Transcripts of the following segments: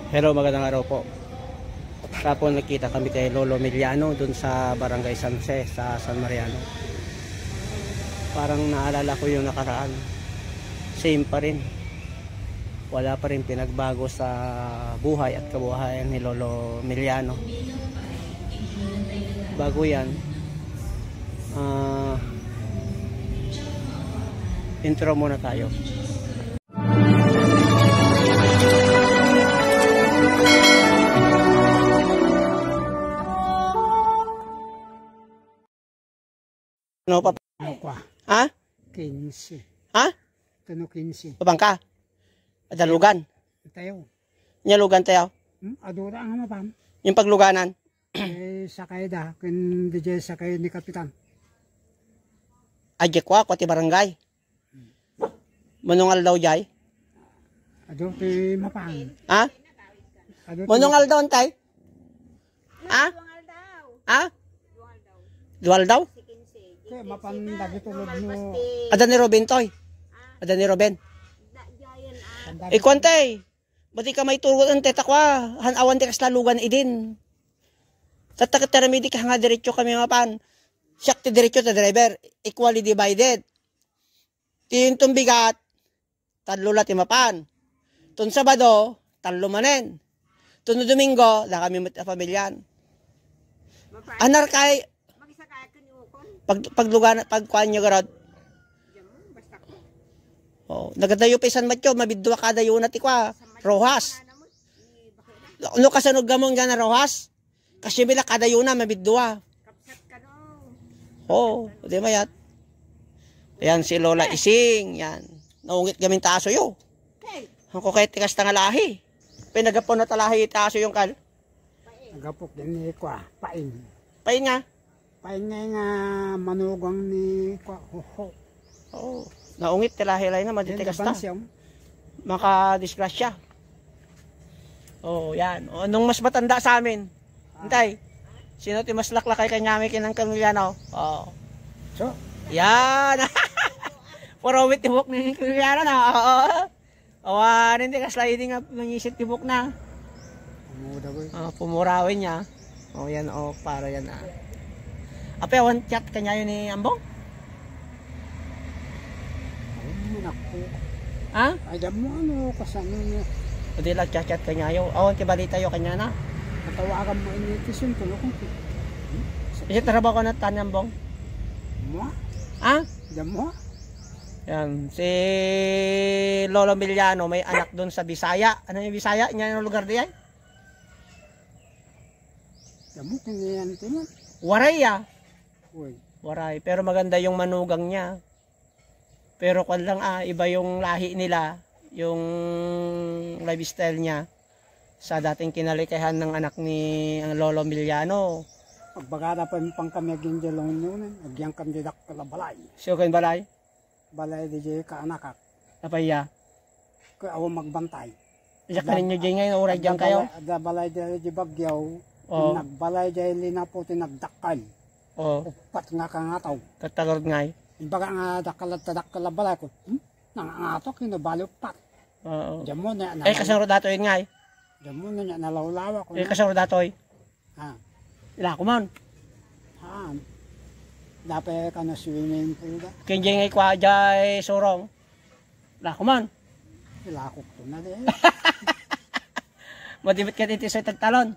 Hello, magandang araw po. Tapos nakita kami kay Lolo Emiliano dun sa Barangay San Jose sa San Mariano. Parang naalala ko yung nakaraan. Same pa rin. Wala pa rin pinagbago sa buhay at kabuhayan ni Lolo Emiliano. Bago yan, intro muna tayo. Ano pa? Ha? 15. Ha? Tano 15. Pabangka? Adalugan? Tayo. Nyalugan tayo? Adura ang mapam. Yung pagluganan? Sakay da. Kun DJ sakay ni Kapitan. Ajek wa, kwati barangay. Manungal daw jay? Ado ti mapam. Ha? Manungal daw antay? Ha? Ha? Dual daw? Kaya mapam dagi tulog no. Ada ni Robin toy? Ada ni Robin? Kwantay. Bati ka may turgot ang teta kwa. Hanawan ti kaslalugan idin. Tatakit taramidi ka nga diretso kami mapan. Siyak ti diretso ta driver. Equally divided. Tiyong bigat. Tadlo la ti mapan. Tun Sabado, talo manen. Tun Domingo, da kami mat pamilyan. Anar kay paglugan pagkuan nyo garod. Oh, nagadayo pa isan matyo, mabidwa kada yo na ti kwa. Rojas. Ano kasanog gamong diyan na Rojas? Kasi bila kada yo na mabidwa. Oh, di mayat. Ayan si Lola Ising, yan. Naungit gamin taaso yo. Ang kokay tikas nga lahi. Pinagapon na talahi taaso yung kal. Nagapok din ni kwa, pain. Pain nga. Pain nga manugang ni kwa. Oh, naungit talahi-lahi na maditikas ta. Maka-disgrasya. Oh, yan. O, anong mas matanda sa amin? Hintay. Sino ti mas laklakay kanyami kinang Camiliano? Oh. So, yan. Parawit tibok ni Camiliano na. Oo. Awan, hindi ka sliding up nangisit tibok na. Pumurawin niya. Oh, yan. Oh, para yan ah. Ape, awan chat kanya yun ni Ambong? Naku. Ha? Ay, mo ano, kasano nyo. O di lang chat kanya yun. Awan kibalita yun kanya na. Natawagan mo initis yun, tulog ko. Kasi trabaho ko na Ambong? Mo? Ha? Mo? Yan. Si Lolo Emiliano may anak doon sa Bisaya. Ano yung Bisaya? Yan yung lugar diyan? Mo, kiniyan ito mo. Waray ah. Uy. Waray. Pero maganda yung manugang niya. Pero kung lang iba yung lahi nila. Yung lifestyle niya. Sa dating kinalikahan ng anak ni ang Lolo Emiliano. Pagbagara pa pang kami aging jalong yun. Agyang kandidak kala balay. Siyo kayo balay? Balay di jay kaanakak. Apaya? Kaya ako magbantay. Iyak ka ninyo dyan ngayon. Uray dyan kayo? Ada balay di bagyaw. Oh. Nagbalay di linapo tinagdakal. Oh. Upat nga kangataw. Katagod ngay. Imbaga nga dakala balay ko. Nangangatok yun nabali upat. Oo. Diyan mo na. Eh kasang rodato yun ngay. Diyan mo na nalawlawa ko. Eh kasang rodato yun. Ha. Ila ko man. Ha. Dapat ka na swimming pool da. Kinjay ngay kwa jay surong. Ila ko man. Ilakok to na din. Madibit ka dito sa tagtalon.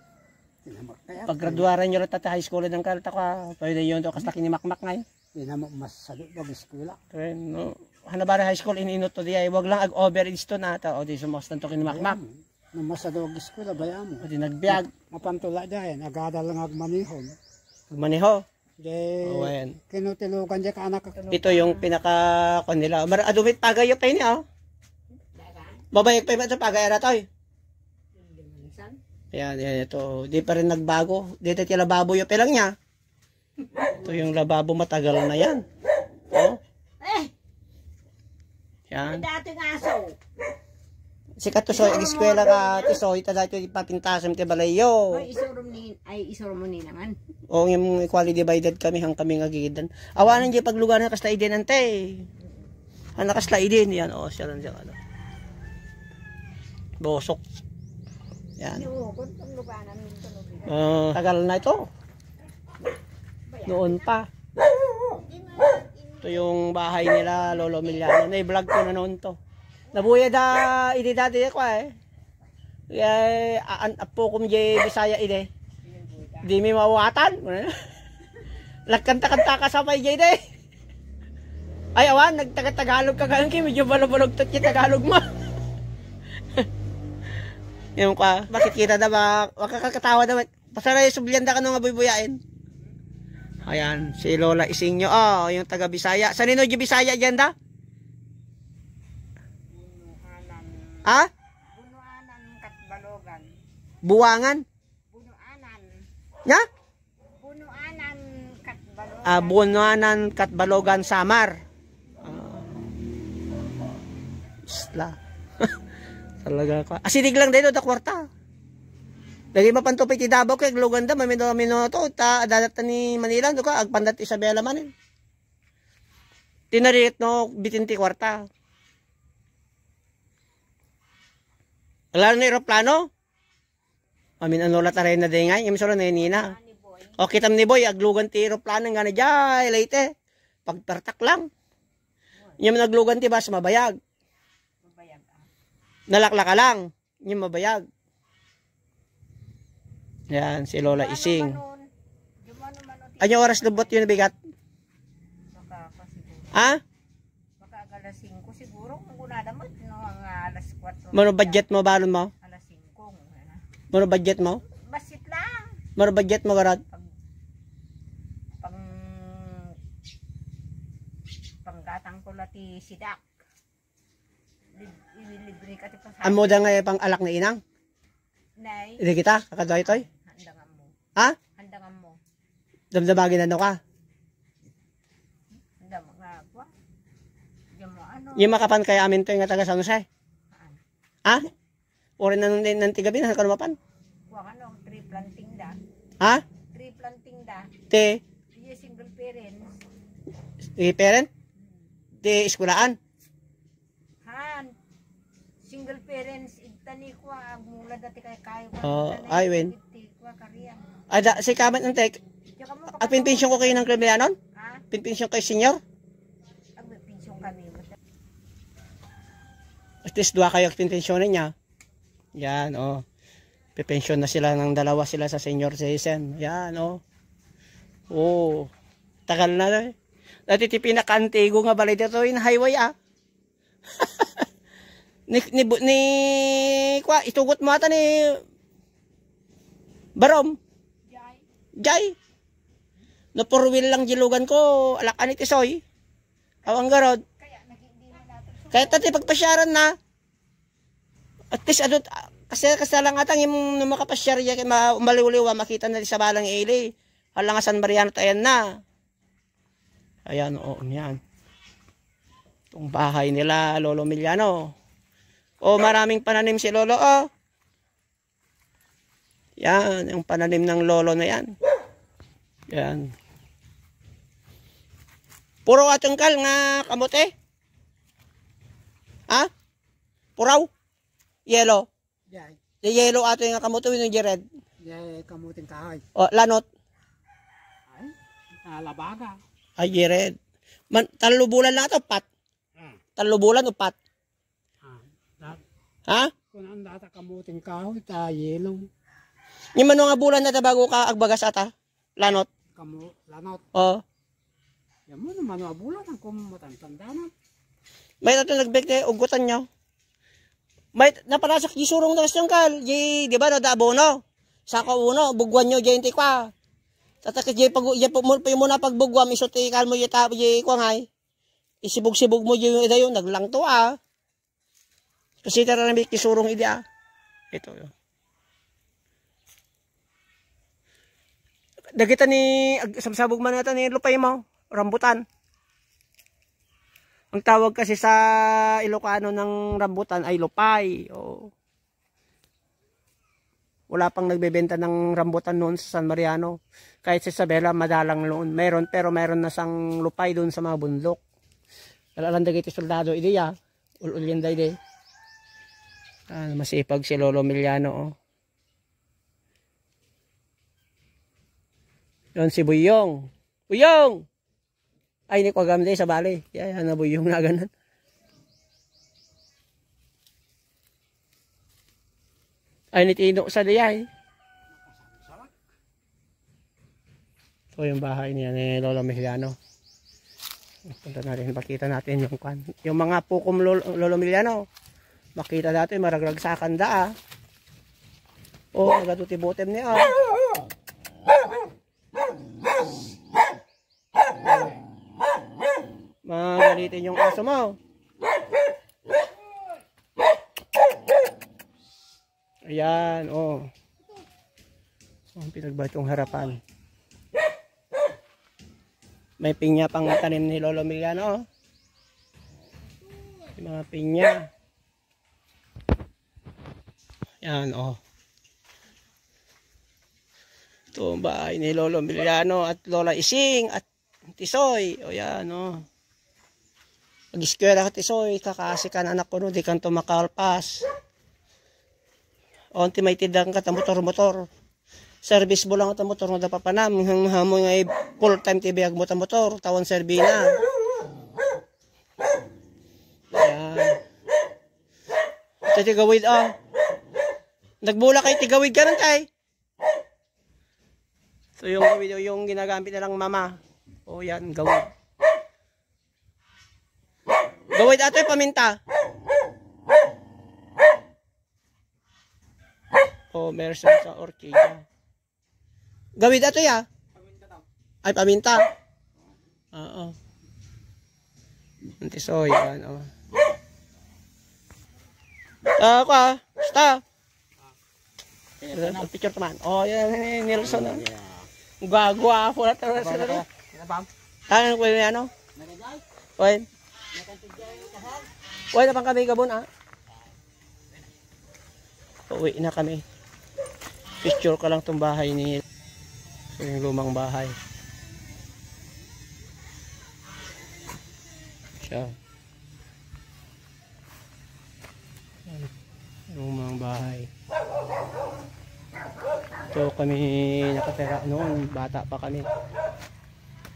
Tinamakayat. Paggraduaran nyo rin high school ng kalta ka. Pwede yun to kasi ni Makmak ngay. Tinamak mas sabi pag eskwela. No. Hanabara high school ininot to diay. Wag lang ag-over isto na ta. O di sumastan to kini Makmak. Nung masadog eskwela baya mo. O di nagbiag. Mapantula dyan. Nagada lang agmanihon. Magmaneho. Jay. O ayan. Kinutilugan dyan ka anak. Ito yung pinaka kanila. Adumit pagayo pa ini oh. Babayag pa yung pagay aratoy. Yan, ito. Di pa rin nagbago. Dito yung lababo yung pilang niya. Ito yung lababo matagal na yan. Oh. Yan. Dating aso. Si Katusoy, ag-eskwela ka, Tisoy, tada ito ipapintasam ti balayo. Ay, isurum mo ninangan. O yung equally divided kami, hang kami ngagidan. Awanan dyan paglugar na kaslaidin ante. Ang nakaslaidin, yan, o, siya lang dyan, ano. Bosok. Yan. Inuukot ang luganan nito. Tagal na ito. Noon pa. Ito yung bahay nila, Lolo Emiliano. Na-vlog ko na noon to. Nabuya da, idi dati ako eh. Kaya, apo kum jay Bisaya ide. Di mi mawatan. Nagkanta-kanta ka sa may jay de. Ay, awan, nagtaga-tagalog ka ganun kayo. Medyo balog-balog-tot yung Tagalog mo. Yung ka, bakit kita na ba? Makakatawa naman. Pasara yung subliyanda ka nung abuy-buyain. Ayan, si Lola Isingyo. Oh, yung taga Bisaya. Sanino yung Bisaya dyan da? Ha? Bunuanan Katbalogan. Buwangan? Bunuanan. Ya? Bunuanan Katbalogan. Bunuanan, Katbalogan, Samar. Isla. Talaga ka. Asinig lang din da kwarta. Lagi mapantupay ti Davao kay Luganda mamino to ta dadat ni Manila do ka agpandat Isabela manin. Tinarit no bitin ti kwarta. Wala na eroplano. Amin ano la taray na dingay imsoro na nina. O kitam ni Boy aglugan ti eroplano nga na jay late. Pagpertak lang. Yung naglugan ti bas mabayag. Nalaklaka lang, yung mabayag. Yan, si Lola Ising. Ano oras lubot yun bigat? Ha? Baka alas 5 siguro. Kung unada mo, no, ang alas 4. Mano budget mo, balon mo? Alas 5. Mano budget mo? Basit lang. Mano budget mo, garad? Panggatang ko lati sidak. Libre ka ti pasal. Amo da nga pang alak na inang? Nay. Hindi kita, kakadoy-toy? Handangan mo. Ha? Handangan mo. Damdamagin ano ka? Handang mga kwa. Diyan mo ano. Yung makapan kaya amin to yung taga San Jose? Ha? Uri na nung nantigabi na kanumapan? Kuha ka no, 3 planting da. Ha? 3 planting da. Te? Yung single parents. Parent? Te eskulaan? Han. Single parents itani ko mula dati kay kayo. Ay wen. Kwa kariyan. Ada si kamat ng tek. Tsaka mo At pinpensyon ko kayo ng kriminanon? ha? Pinpensyon kay senior? Ang pinsyon kami. At least dua kayo pinpensyonin niya. Yan, oh. Pipensyon na sila ng dalawa sila sa senior citizen. Yan, oh. Oh. Tagal na eh. Dati ti pinaka-antigo nga balay dito in highway ah. Kwa, itugot mo ata ni Barom. Jay. No 4 wheel lang jilugan ko, alakan ni Tisoy. Awang garod. Kaya tati pagpasyaran na. At least adot kasi lang atang yung makapasyar ya kay umaliw-liwa makita na sa balang ili. Hala nga San Mariano tayan na. Ayan, oo, yan. Itong bahay nila, Lolo Emiliano. O, maraming pananim si Lolo, oh. Yan, yung pananim ng Lolo na yan. Yan. Puro atungkal nga kamote. Ha? Puraw? Yellow? Jay. Yung yellow ato yung kamote, yung red. Jay, kamuting kahoy. O, lanot. Ay, nalabaga. Ay, red. Talubulan lang ito, pat. Talubulan o pat. Ha? Kung ang data kamuting kahoy, yellow. Yung mano nga bulan na bago ka agbagas ata? Lanot. Lanot. O. Yan mo naman, mabulan ang kumatang-tandanan. May nato nagbigay ugutan nyo. May naparasak di surong na yung kal. Di ba no, dabono? Sako uno, bugwan nyo, di kwa. Tatakit di pag mo na pagbugwam, isuti kal mo di kwa ngay. Isibog-sibog mo yung ida yun, naglang to ah. Kasi tara na may kisurong ida ah. Ito yun. Dagita ni, sabsabog man natin ni lupay mo, rambutan. Ang tawag kasi sa Ilocano ng rambutan ay lupay. O. Wala pang nagbebenta ng rambutan noon sa San Mariano. Kahit sa Isabela, madalang noon. Meron, pero meron na sang lupay doon sa mga bundok. Alalandag ito soldado, idi ya. Ululyan day day. Masipag si Lolo Emiliano. Oh. Yun si Buyong. Buyong! Ay, hindi ko gamit sa bali. Yan na Buyong na ganun. Ay, nitino sa diyay. So, yung bahay niya ni Lolo Emiliano. Punta natin, makita natin yung kwan. Yung mga pukom Lolo Emiliano. Makita natin, maragrag sa kanda. Oh, nagatuti-butem niya. Magalitin yung aso mo. Ayan, oh. Ang pinagbatong harapan. May pinya pang tanim ni Lolo Emiliano, oh. Yung mga pinya. Ayan, oh. Ito ang bahay ni Lolo Emiliano at Lola Ising at Tisoy. O yan, oh. Mag-eskwela ka, Tisoy. Kakasi ka na anak ko, no. Di kang tumakalpas. Onti may tidang ka, motor-motor. Service mo lang ito motor na dapapanam. Hamon ngay full-time tibiyag mo motor. Tawan servina. Ayan. Ito tigawid, oh. Nagbula kay tigawid ka rin kay. So yung ginagamit nilang mama. O yan, gawid. Gawid ato yung paminta. O meron sa orchida. Gawid ato ya. Ay, paminta. Oo. Antisoy, yan, o. Ako ah. Basta. Picture naman. Oh, yan, Nelson. Gwa po na talaga sila. Ano ko yan, ano? Oy. Oy, na pang kami gabon, ah. Uwi na kami. Picture ka lang tong bahay ni yung lumang bahay. Siya. Lumang bahay. Ito kami nakatira noon, bata pa kami.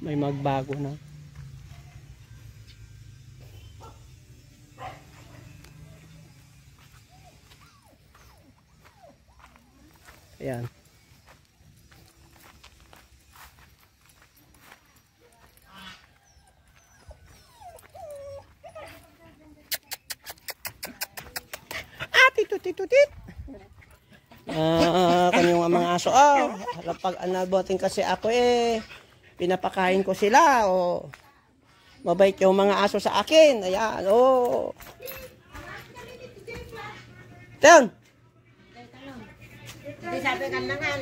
May magbago na. Ayan. Titutit. Kanyang mga aso. Pag anabotin kasi ako pinapakain ko sila. Mabait yung mga aso sa akin. Ayan. Teon. Hindi sabi ka na nga.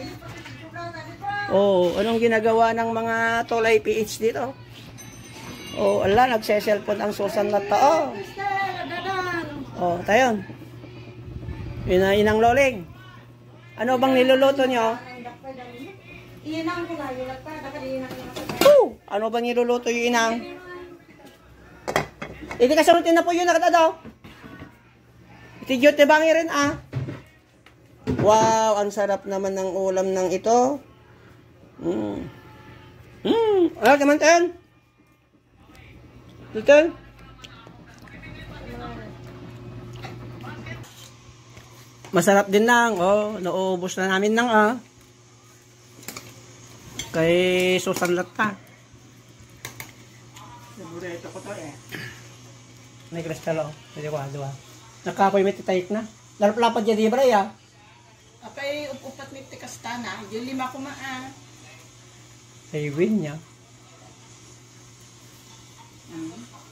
Anong ginagawa ng mga Tolay PH dito? Ala, nagse-cellphone ang Susan na to. Tayon. Inang Loling. Ano bang niluluto nyo? Inang ko na, yulat pa. Ano bang niluluto yung inang? Hindi ka salutin na po yun nakata daw. Itigyot na bangi rin ah. Wow, ang sarap naman ng ulam ng ito. Ano naman tayo? Dito? Masarap din lang, nauubos na namin ng kay Susan Latta. Favorito ko to May kristal pwede ko diba? Nakapoy may titayik na. Larap-lapad dyan di ba ya? Apay upat ni tikastana, yung 5 kumaan. Ay win niya.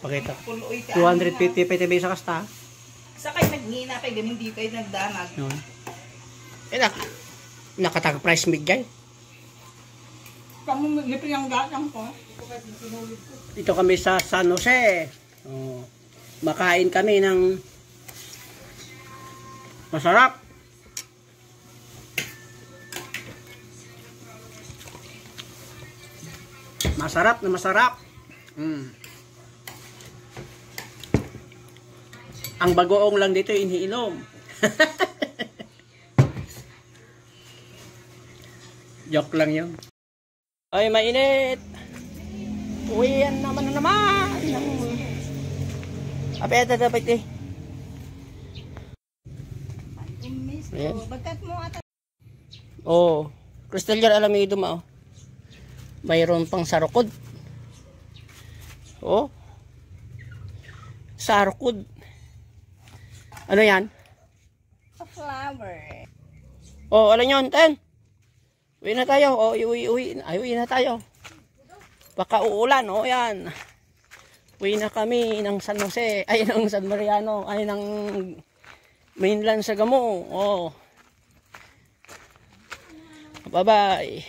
Pakita. 250 PTB sa kasta. Sa kayo naghina pa, hindi kayo nagdamag. Yun. Nakatag price migay. Kamu nipiyang gatang ko. Dito kami sa San Jose. Makain kami ng masarap. Masarap na masarap. Ang bagoong lang dito iniinom. Joke lang yun. Ay, mainit. Uwian naman na naman. Apeta dapat eh. Ayan. Bagkat mo ata. Oh, crystal jar alamido ma oh. Mayroon pang sarukod. Oh. Sarukod. Ano yan? A flower. Oh, alam nyo, ten. Uwi na tayo. Oh, uwi na tayo. Baka uulan. Oh, yan. Uwi na kami ng San Jose. Ay, ng San Mariano. Ay, ng mainland sa Gamo. Oh. Bye-bye.